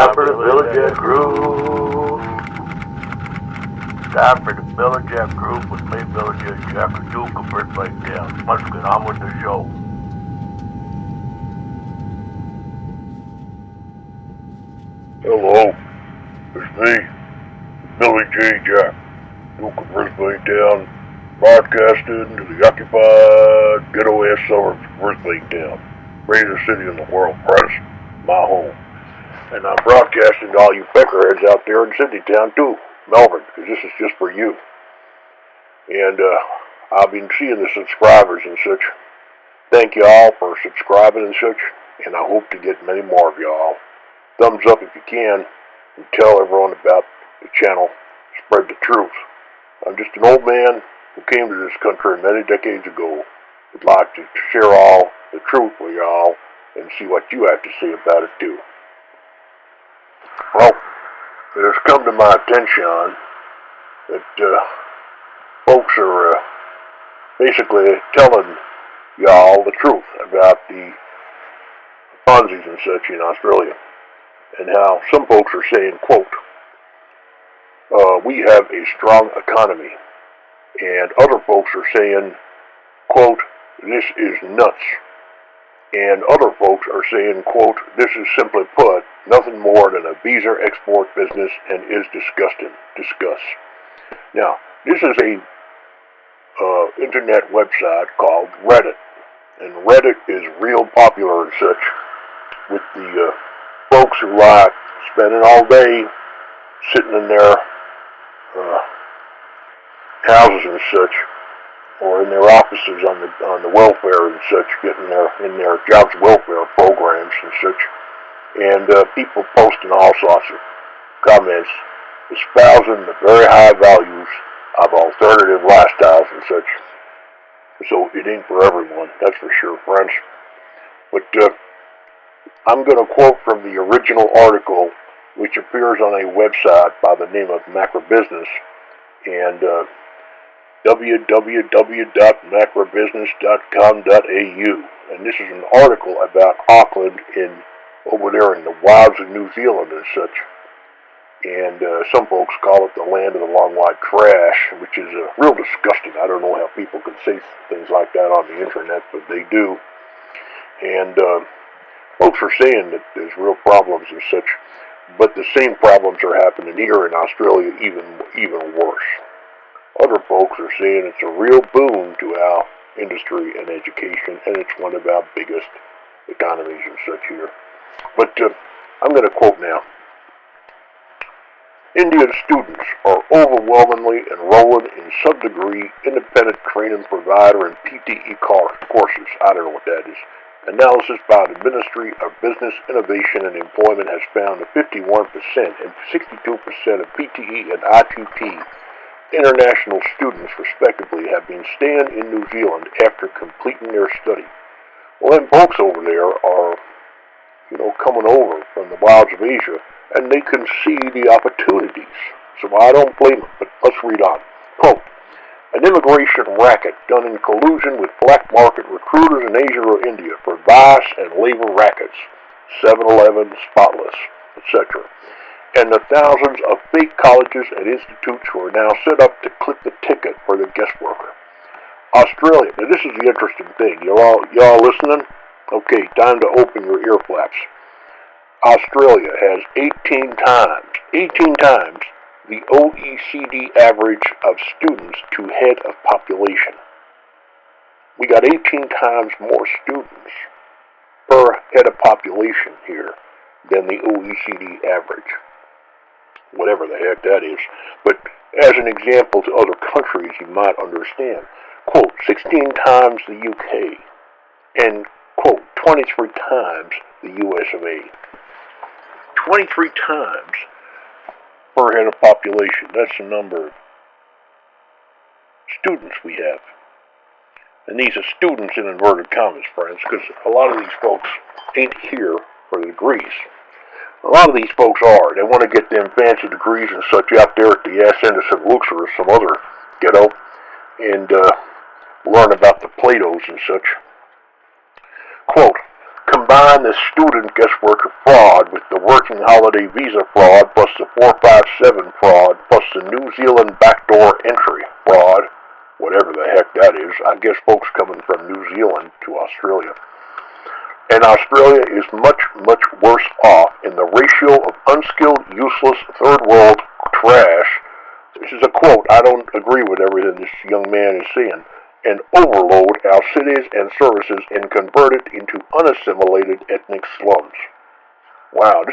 Time for the Villager Groove. Time for the Villager Groove with me, Villager Jack, Duke of Birthday Down. Let's get on with the show. Hello, it's me, Billy J. Jack, Duke of Birthday Down, broadcasting to the occupied ghetto-ass suburbs of Birthday Town, greatest city in the world, friends, my home. And I'm broadcasting to all you peckerheads out there in City Town too, Melbourne, because this is just for you. And I've been seeing the subscribers and such. Thank you all for subscribing and such, and I hope to get many more of y'all. Thumbs up if you can, and tell everyone about the channel. Spread the truth. I'm just an old man who came to this country many decades ago. Would like to share all the truth with y'all and see what you have to say about it too. Well, it has come to my attention that folks are basically telling y'all the truth about the Ponzi's and such in Australia. And how some folks are saying, quote, we have a strong economy. And other folks are saying, quote, this is nuts. And other folks are saying, quote, this is simply put, nothing more than a visa export business and is disgusting. Discuss. Now, this is a internet website called Reddit. And Reddit is real popular and such with the folks who like spending all day sitting in their houses and such, or in their offices on the welfare and such, getting in their jobs welfare programs and such, and people posting all sorts of comments espousing the very high values of alternative lifestyles and such. So it ain't for everyone, that's for sure, friends. But I'm going to quote from the original article, which appears on a website by the name of Macrobusiness, and www.macrobusiness.com.au. And this is an article about Auckland over there in the wilds of New Zealand and such. And some folks call it the land of the long white trash, which is real disgusting. I don't know how people can say things like that on the internet, but they do. And folks are saying that there's real problems and such, but the same problems are happening here in Australia, even worse. Other folks are saying it's a real boon to our industry and education, and it's one of our biggest economies and such here. But I'm going to quote now. Indian students are overwhelmingly enrolling in some-degree independent training provider and PTE courses. I don't know what that is. Analysis by the Ministry of Business, Innovation and Employment has found that 51% and 62% of PTE and ITT international students, respectively, have been staying in New Zealand after completing their study. Well, them folks over there are, coming over from the wilds of Asia, and they can see the opportunities. So I don't blame them, but let's read on. Quote, an immigration racket done in collusion with black market recruiters in Asia or India for vice and labor rackets, 7-Eleven, Spotless, etc. And the thousands of fake colleges and institutes who are now set up to clip the ticket for the guest worker. Australia, now this is the interesting thing. Y'all listening? Okay, time to open your ear flaps. Australia has 18 times the OECD average of students to head of population. We got 18 times more students per head of population here than the OECD average. Whatever the heck that is. But as an example to other countries you might understand. Quote, 16 times the UK and, quote, 23 times the US of A. 23 times per head of population. That's the number of students we have. And these are students in inverted commas, friends, because a lot of these folks ain't here for the degrees. A lot of these folks are. They want to get them fancy degrees and such out there at the ass end of St. Luke's or some other ghetto and learn about the Platos and such. Quote, Combine the student guest worker fraud with the working holiday visa fraud plus the 457 fraud plus the New Zealand backdoor entry fraud, whatever the heck that is. I guess folks coming from New Zealand to Australia. And Australia is much, much worse off in the ratio of unskilled, useless, third world trash. This is a quote. I don't agree with everything this young man is saying. And overload our cities and services and convert it into unassimilated ethnic slums. Wow,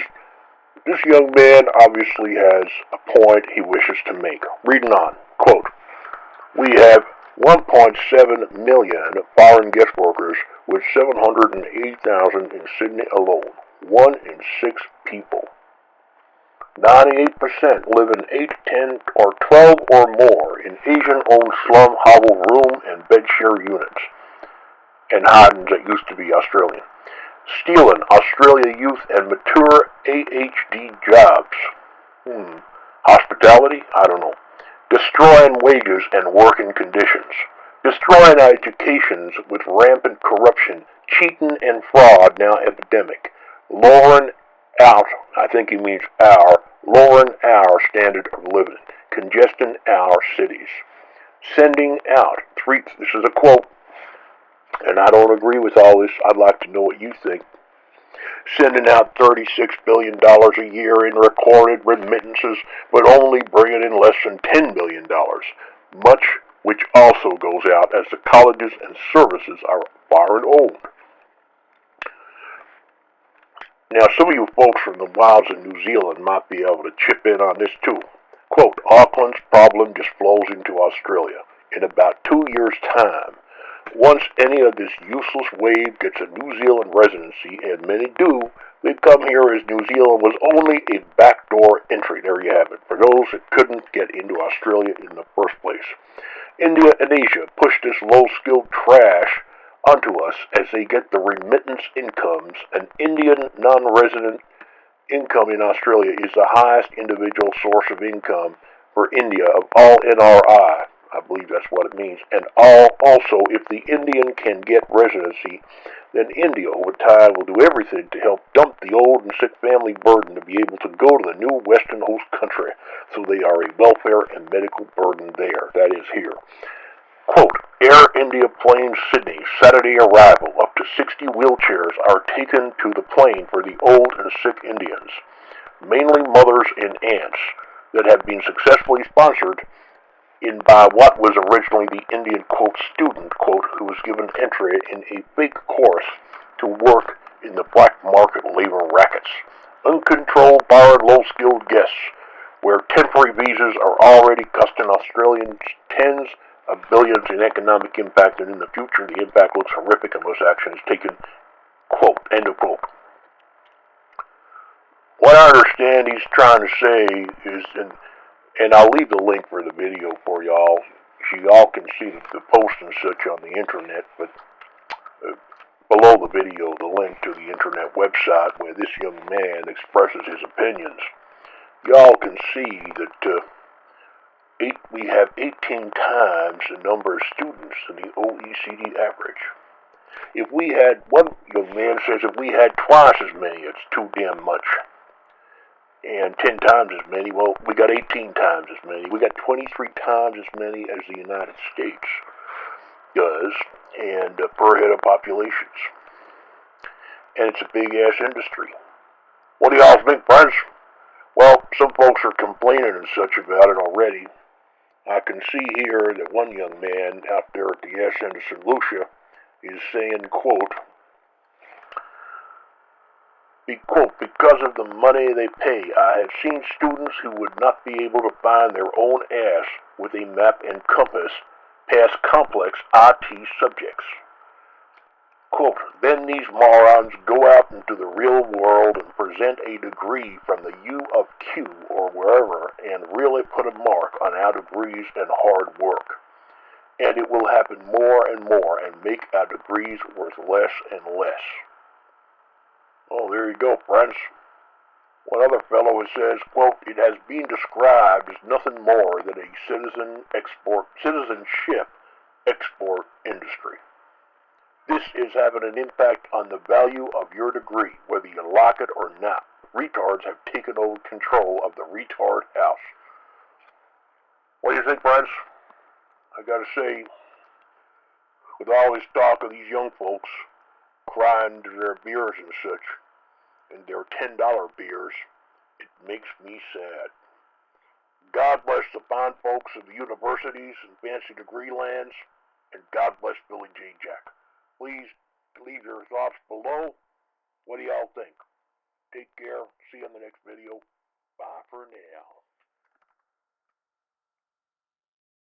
this young man obviously has a point he wishes to make. Reading on, quote, we have 1.7 million foreign guest workers with 780,000 in Sydney alone. 1 in 6 people. 98% live in 8, 10, or 12 or more in Asian-owned slum, hovel, room, and bed share units. And Hardens that used to be Australian. Stealing Australia youth and mature AHD jobs. Hospitality? I don't know. Destroying wages and working conditions. Destroying our educations with rampant corruption, cheating and fraud now epidemic. Lowering out, I think he means lowering our standard of living. Congesting our cities. Sending out, this is a quote, and I don't agree with all this. I'd like to know what you think. Sending out $36 billion a year in recorded remittances, but only bringing in less than $10 billion, much which also goes out as the colleges and services are foreign-owned. Now, some of you folks from the wilds of New Zealand might be able to chip in on this too. Quote, Auckland's problem just flows into Australia in about 2 years' time. Once any of this useless wave gets a New Zealand residency, and many do, they come here as New Zealand was only a backdoor entry. There you have it, for those that couldn't get into Australia in the first place. India and Asia push this low-skilled trash onto us as they get the remittance incomes. An Indian non-resident income in Australia is the highest individual source of income for India of all NRI. I believe that's what it means. And also, if the Indian can get residency, then India over time will do everything to help dump the old and sick family burden to be able to go to the new Western host country, so they are a welfare and medical burden there. That is here. Quote, Air India plane Sydney, Saturday arrival. Up to 60 wheelchairs are taken to the plane for the old and sick Indians, mainly mothers and aunts, that have been successfully sponsored in by what was originally the Indian, quote, student, quote, who was given entry in a fake course to work in the black market labor rackets. Uncontrolled, borrowed, low-skilled guests, where temporary visas are already costing Australians tens of billions in economic impact, and in the future the impact looks horrific unless action is taken, quote, end of quote. What I understand he's trying to say is, and I'll leave the link for the video for y'all, so y'all can see the post and such on the internet, but below the video, the link to the internet website where this young man expresses his opinions, y'all can see that we have 18 times the number of students than the OECD average. If we had, one young man says, if we had twice as many, it's too damn much. And 10 times as many, well, we got 18 times as many. We got 23 times as many as the United States does, and per head of populations. And it's a big-ass industry. What do y'all think, friends? Well, some folks are complaining and such about it already. I can see here that one young man out there at the S end of St. Lucia is saying, quote, because of the money they pay, I have seen students who would not be able to find their own ass with a map and compass past complex IT subjects. Quote, then these morons go out into the real world and present a degree from the U of Q or wherever and really put a mark on our degrees and hard work. And it will happen more and more and make our degrees worth less and less. Oh, there you go, friends. One other fellow says, quote, it has been described as nothing more than a citizenship export industry. This is having an impact on the value of your degree, whether you lock it or not. Retards have taken over control of the retard house. What do you think, friends? I gotta say, with all this talk of these young folks crying to their beers and such, and their $10 beers, it makes me sad. God bless the fine folks of the universities and fancy degree lands, and God bless Billy J. Jack. Please leave your thoughts below. What do y'all think? Take care. See you in the next video. Bye for now.